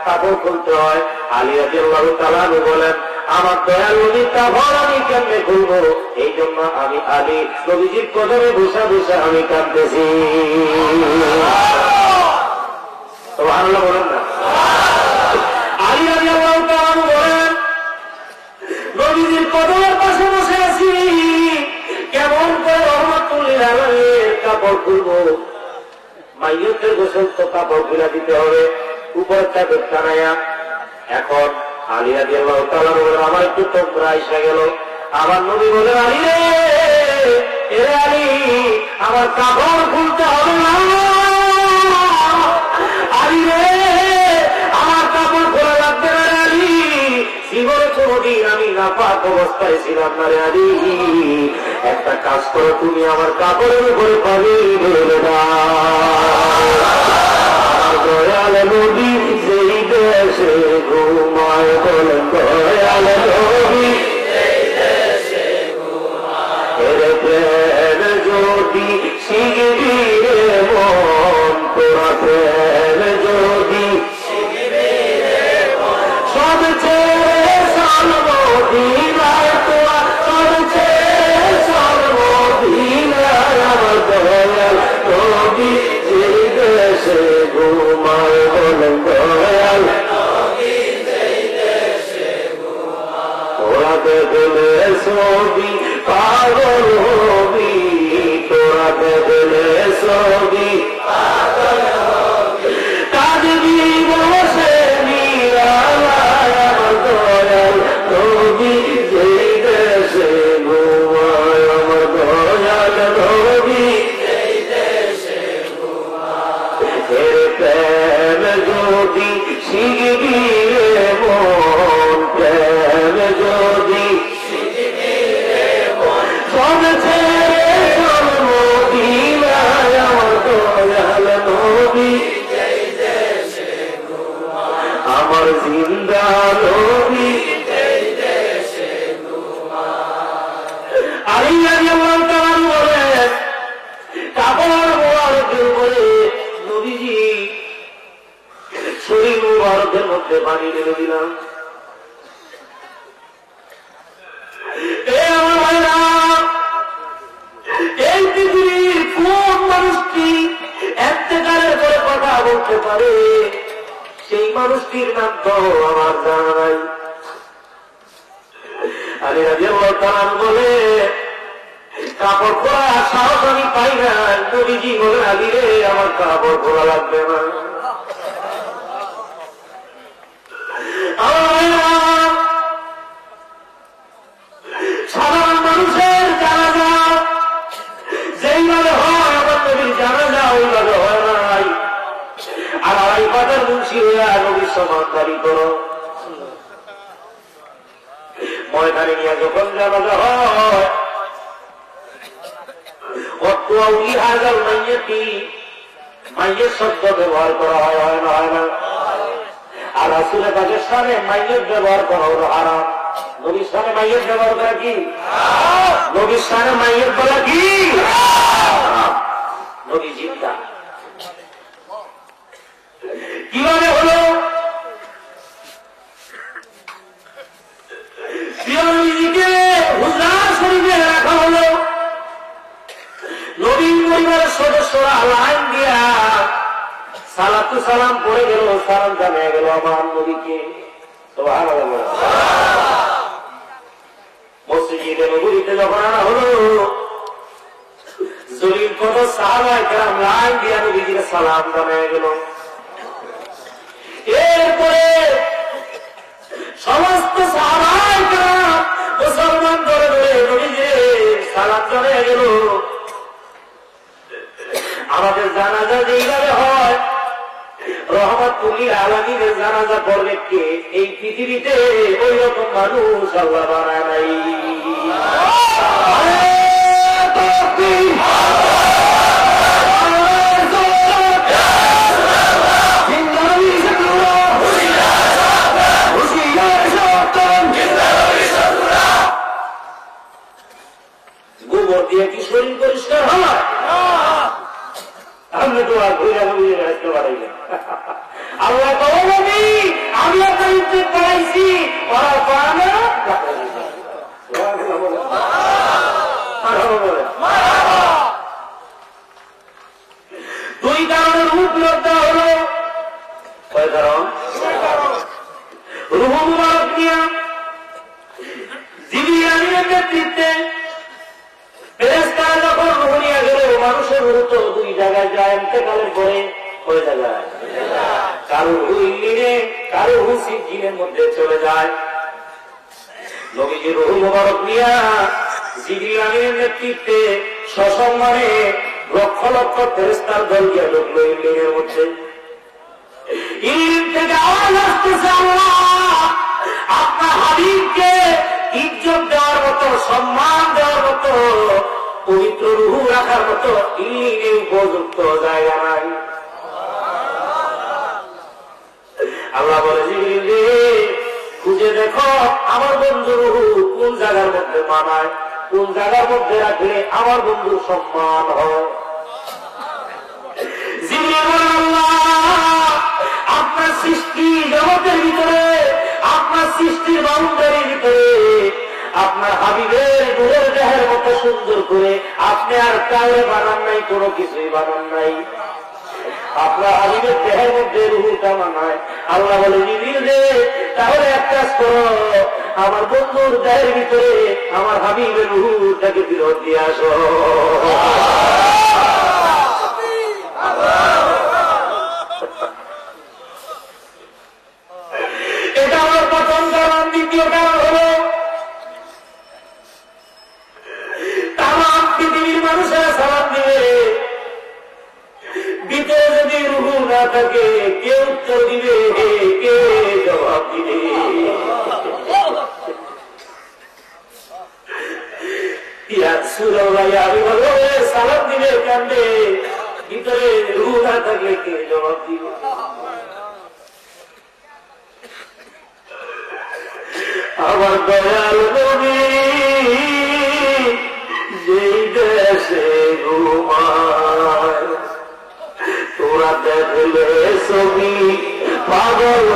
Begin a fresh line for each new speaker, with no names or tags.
কাপড় খুলতে হয়। আলী রাদিয়াল্লাহু তাআলা আনহু বলেন, আমার দয়াল নবীর কাপড় আমি কেমনে খুলবো? এই জন্য আমি আলী নবীজির কদমে বসে বসে আমি কাঁদতেছি। সুবহানাল্লাহ বলেন না? আলী রাদিয়াল্লাহু তাআলা আনহু বলেন, নবীজির কদমের পাশে বসে আছি, কেমন করে রহমাতুল লিল আলামিনের কাপড় খুলবো? মাইয়তের গোসল তো কাপড় খুলে দিতে হবে, উপরে চাদর টানাইয়া। এখন আলী রাদিয়াল্লাহু তাআলা বলেন, আমার একটু তোমরা এসে গেল। আমার নবী বলে, আলী রে, এ আলী, আমার কাপড় খুলতে হবে না। আলী রে, আমার কাপড় খোলা লাগবে না রে আলী। জীবনে কোনদিন আমি নাপাক অবস্থায় ছিলাম না রে আলী। একটা কাজ করো, তুমি আমার কাপড়ের উপরে পানি ঢেলে দাও। দয়াল নবী যেই দেশে ঘুমায়, বলেন দয়াল নবী যেই দেশে ঘুমায়, এর প্রেম যদি শিখবি রে মন, তোরা প্রেম যদি শিখবি রে মন, সব ছেড়ে সর্বদিনায়, তোরা সব ছেড়ে সর্বদিনায়, আমার দয়াল নবী যেই দেশে ঘুমায়, বলেন দয়াল নবী যেই দেশে ঘুমায়, তোরা দেখলে ছবি পাগল হবি, তোরা দেখলে ছবি পাগল হবি, কাঁদবি বসে নিরালায়, আমার দয়াল নবী যেই দেশে ঘুমায়, আমার দয়াল নবী যেই দেশে ঘুমায়, এর প্রেম যদি শিখবি রে মন, প্রেম যদি শিখবি রে মন, সব ছেড়ে সর্বদিনায়, আমার দয়াল নবী যেই দেশে ঘুমায়, আমার জিন্দা নবী যেই দেশে ঘুমায়। আলী রাদিয়াল্লাহু তাআলা বলেন, কাপড় মোবারকের উপরে নবীজি শরীর মোবারকের মধ্যে পানি ঢেলে দিলাম। আমার ভাইরা, এই পৃথিবীর কোন মানুষটি এতেকালের পরে কথা বলতে পারে, সেই মানুষটির নাম তো আমার জানা নাই। আলী রাদিয়াল্লাহু তাআলা বলে, কাপড় খোলা সাহস আমি পাই না। নবীজি বলে, আলী রে, আমার কাপড় খোলা লাগবে না। সাধারণ মানুষের জানাজা যেইভাবে হয়, আমার নবীর জানাজা ওইভাবে হয় নাই। আর আড়াই পাতার মুন্সি হইয়া নবীর সমানদারি করো। ময়দানে নিয়ে যখন জানাজা হয়, মাইয়ের শব্দ ব্যবহার করা হয় না, হয় না? আর রাসূলের কাজের সামনে মাইয়ের ব্যবহার করা হলো হারাম। নবীর সামনে মাইয়ের ব্যবহার করা কি? নবীর সামনে মাইয়ের বলা কি? নবী জিন্দা। কিভাবে হলো? নবীজিকে হুজরা শরীফে রাখা হলো। নবীর পরিবারের সদস্যরা লাইন দিয়া সালাতু সালাম পড়ে গেল, সালাম জানিয়ে গেল আমার নবীকে। সুবহানাল্লাহ। মসজিদে নববীতে যখন আনা হলো, জলিল কত সাহাবায়ে কেরাম লাইন দিয়া নবীজিকে সালাম জানিয়ে গেল। এরপরে সমস্ত সাহাবায়ে কেরাম মুসলমান ধরে ধরে নবীজিকে সালাম জানিয়ে গেল। আমাদের জানাজা যেইভাবে হয়, রহমাতুল লিল আলামিনের জানাজা পড়বে কে? এই পৃথিবীতে ওই রকম মানুষ আল্লাহ বানায় নাই। গোবর দিয়ে কি শরীর পরিষ্কার হয়? আপনি তো আর ঘুরে ঘুরে আসতে পারেন। আল্লাহ পড়াইছি, ওরা পড়া না। দুই কারণের রূপ লজ্জা হলো। কয় কারণ? রুহ মুবারক নিয়া জিবরিল আমিনের নেতৃত্বে ফেরেশতারা যখন রুহ নিয়ে গেল, মানুষের রুহ তো দুই জায়গায় যায় ইন্তেকালের পরে। কয় জায়গায়? কারো রুহ ইল্লিনে, কারো রুহ সিজ্জিনের মধ্যে চলে যায়। নবীজির রুহ মুবারক নিয়া জিবরিল আমিনের নেতৃত্বে সসম্মানে লক্ষ লক্ষ ফেরেশতার দল গিয়ে ঢুকলো ইল্লিনের মধ্যে। ইল্লিন থেকে আওয়াজ আসতেছে, আল্লাহ আপনার হাবিবকে ইজ্জত দেওয়ার মতো, সম্মান দেওয়ার মতো, পবিত্র রূহ রাখার মতো ইল্লিনে উপযুক্ত জায়গা নাই। আল্লাহ বলে, জিবরিল রে, খুঁজে দেখো আমার বন্ধু রূহ কোন জায়গার মধ্যে মানায়, কোন জায়গার মধ্যে রাখলে আমার বন্ধুর সম্মান হয়। জিবরিল বলে, আল্লাহ আপনার সৃষ্টি জগতের ভিতরে, আপনার সৃষ্টির বাউন্ডারির ভিতরে আপনার হাবিবের নূরের দেহের মতো সুন্দর করে আপনি আর কাউরে বানান নাই, কোনো কিছুই বানান নাই। আপনার হাবিবের দেহের মধ্যে রুহুটা মানায়। আল্লাহ বলে, জিবরিল রে, তাহলে এক কাজ করো, আমার বন্ধুর দেহের ভিতরে আমার হাবিবের রুহুটাকে ফিরত দিয়ে আসো। এটা আমার প্রথম কারণ। দ্বিতীয় কারণ হলো, তামাম পৃথিবীর মানুষেরা সালাম দিবে, ভিতরে যদি রুহু না থাকে, কে উত্তর দিবে, কে জবাব দিবে? আমি বলবো, সালাম দিবে কান্দে, ভিতরে রুহু না থাকলে কে জবাব দিবে? আমার দয়াল নবী যেই দেশে ঘুমায়, তোরা দেখলে ছবি পাগল